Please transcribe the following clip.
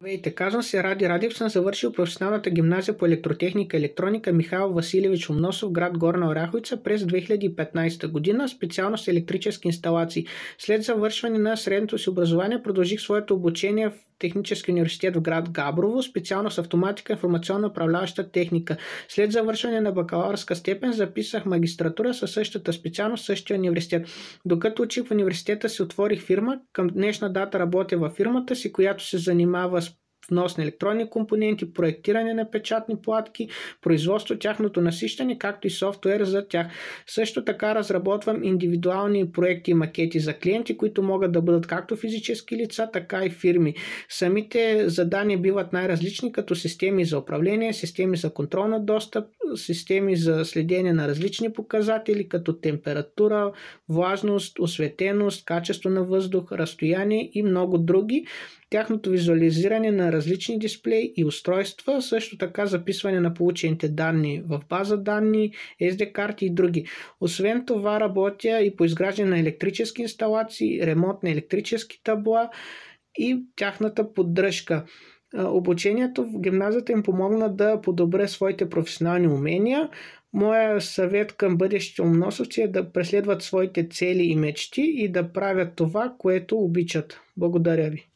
Здравейте, казвам се Ради Радев, съм завършил професионалната гимназия по електротехника и електроника Михаил Василевич Умносов, град Горна Оряховица през 2015 година, специалност електрически инсталации. След завършване на средното си образование продължих своето обучение в Технически университет в град Габрово, специалност автоматика и информационно управляваща техника. След завършване на бакалавърска степен записах магистратура със същата специалност в същия университет. Докато учих в университета си отворих фирма, към днешна дата работя във фирмата си, която се занимава с внос на електронни компоненти, проектиране на печатни платки, производство, тяхното насищане, както и софтуер за тях. Също така разработвам индивидуални проекти и макети за клиенти, които могат да бъдат както физически лица, така и фирми. Самите задания биват най-различни, като системи за управление, системи за контрол на достъп, системи за следение на различни показатели, като температура, влажност, осветеност, качество на въздух, разстояние и много други. Тяхното визуализиране на различни дисплеи и устройства, също така записване на получените данни в база данни, SD карти и други. Освен това работя и по изграждане на електрически инсталации, ремонт на електрически табла и тяхната поддръжка. Обучението в гимназията им помогна да подобря своите професионални умения. Моя съвет към бъдещите умносовци е да преследват своите цели и мечти и да правят това, което обичат. Благодаря ви.